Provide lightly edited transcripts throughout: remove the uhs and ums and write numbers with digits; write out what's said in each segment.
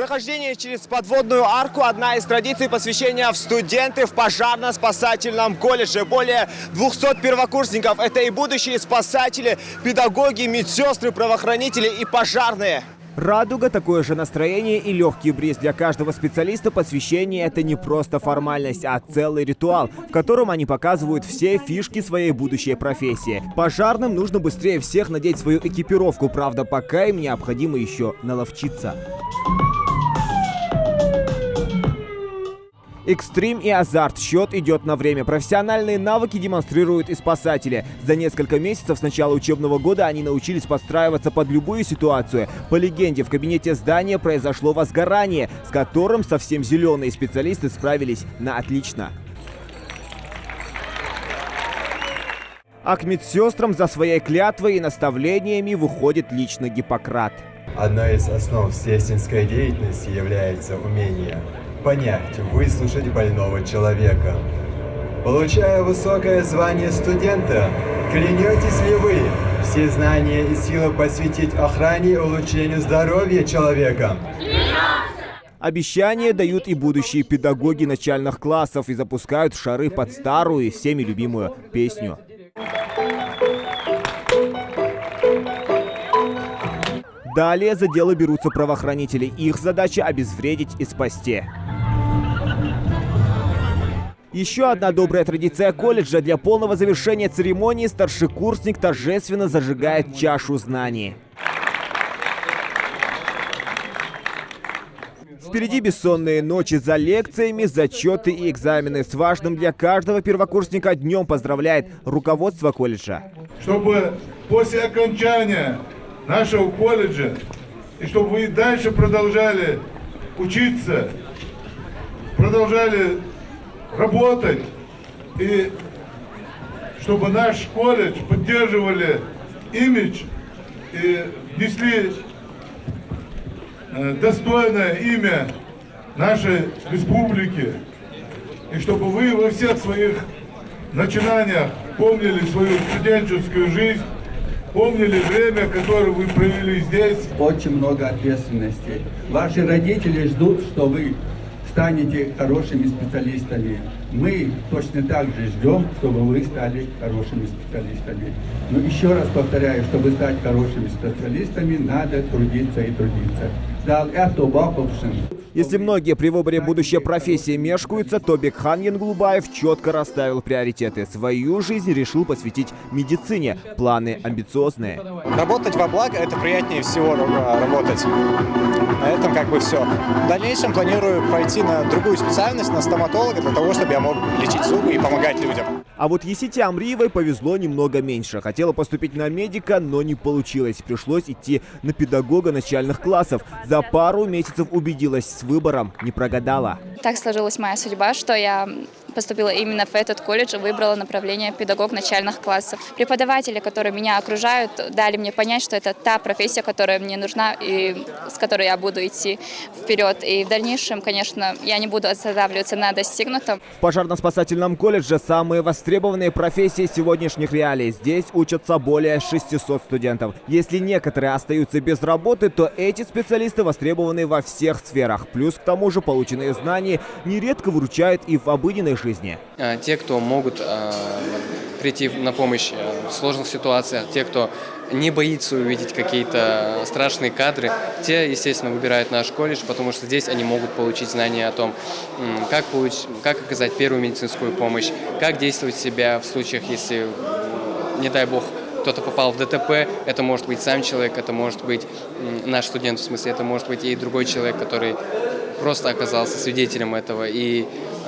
прохождение через подводную арку – одна из традиций посвящения в студенты в пожарно-спасательном колледже. Более 200 первокурсников – это и будущие спасатели, педагоги, медсестры, правоохранители и пожарные. Радуга, такое же настроение и легкий бриз. Для каждого специалиста посвящение – это не просто формальность, а целый ритуал, в котором они показывают все фишки своей будущей профессии. Пожарным нужно быстрее всех надеть свою экипировку, правда, пока им необходимо еще наловчиться. Экстрим и азарт. Счет идет на время. Профессиональные навыки демонстрируют и спасатели. За несколько месяцев с начала учебного года они научились подстраиваться под любую ситуацию. По легенде, в кабинете здания произошло возгорание, с которым совсем зеленые специалисты справились на отлично. А к медсестрам за своей клятвой и наставлениями выходит лично Гиппократ. Одной из основ сестринской деятельности является умение понять, выслушать больного человека. Получая высокое звание студента, клянетесь ли вы все знания и силы посвятить охране и улучшению здоровья человека? Обещания дают и будущие педагоги начальных классов и запускают шары под старую и всеми любимую песню. Далее за дело берутся правоохранители. Их задача – обезвредить и спасти. Еще одна добрая традиция колледжа. Для полного завершения церемонии старшекурсник торжественно зажигает чашу знаний. Впереди бессонные ночи за лекциями, зачеты и экзамены. С важным для каждого первокурсника днем поздравляет руководство колледжа. Чтобы после окончания нашего колледжа, и чтобы вы дальше продолжали учиться, продолжали работать, и чтобы наш колледж поддерживали имидж и несли достойное имя нашей республики, и чтобы вы во всех своих начинаниях помнили свою студенческую жизнь, помнили время, которое вы провели здесь. Очень много ответственности. Ваши родители ждут, что вы станете хорошими специалистами. Мы точно так же ждем, чтобы вы стали хорошими специалистами. Но еще раз повторяю, чтобы стать хорошими специалистами, надо трудиться и трудиться. Если многие при выборе будущей профессии мешкаются, то Бекхан Янгулбаев четко расставил приоритеты. Свою жизнь решил посвятить медицине. Планы амбициозные. Работать во благо – это приятнее всего работать. На этом как бы все. В дальнейшем планирую пойти на другую специальность, на стоматолога, для того, чтобы я мог лечить зубы и помогать людям. А вот Есите Амриевой повезло немного меньше. Хотела поступить на медика, но не получилось. Пришлось идти на педагога начальных классов. За пару месяцев убедилась, с выбором не прогадала. Так сложилась моя судьба, что я поступила именно в этот колледж и выбрала направление педагог начальных классов. Преподаватели, которые меня окружают, дали мне понять, что это та профессия, которая мне нужна и с которой я буду идти вперед. И в дальнейшем, конечно, я не буду останавливаться на достигнутом. В пожарно-спасательном колледже самые востребованные профессии сегодняшних реалий. Здесь учатся более 600 студентов. Если некоторые остаются без работы, то эти специалисты востребованы во всех сферах. Плюс к тому же полученные знания нередко выручают и в обыденной жизни. Те, кто могут прийти на помощь в сложных ситуациях, те, кто не боится увидеть какие-то страшные кадры, те, естественно, выбирают наш колледж, потому что здесь они могут получить знания о том, как оказать первую медицинскую помощь, как действовать себя в случаях, если, не дай бог, кто-то попал в ДТП. Это может быть сам человек, это может быть наш студент, в смысле, это может быть и другой человек, который просто оказался свидетелем этого. И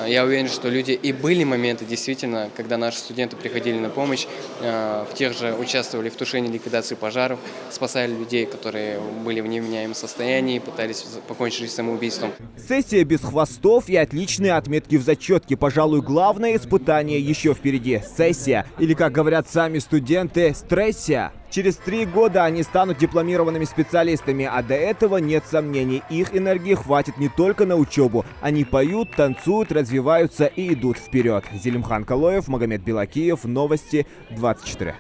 я уверен, что люди и были моменты, действительно, когда наши студенты приходили на помощь, в тех же участвовали в тушении, ликвидации пожаров, спасали людей, которые были в невменяемом состоянии, пытались покончить с самоубийством. Сессия без хвостов и отличные отметки в зачетке. Пожалуй, главное испытание еще впереди. Сессия, или, как говорят сами студенты, стрессия. Через 3 года они станут дипломированными специалистами, а до этого нет сомнений, их энергии хватит не только на учебу. Они поют, танцуют, развиваются и идут вперед. Зелимхан Калоев, Магомед Белакиев, Новости 24.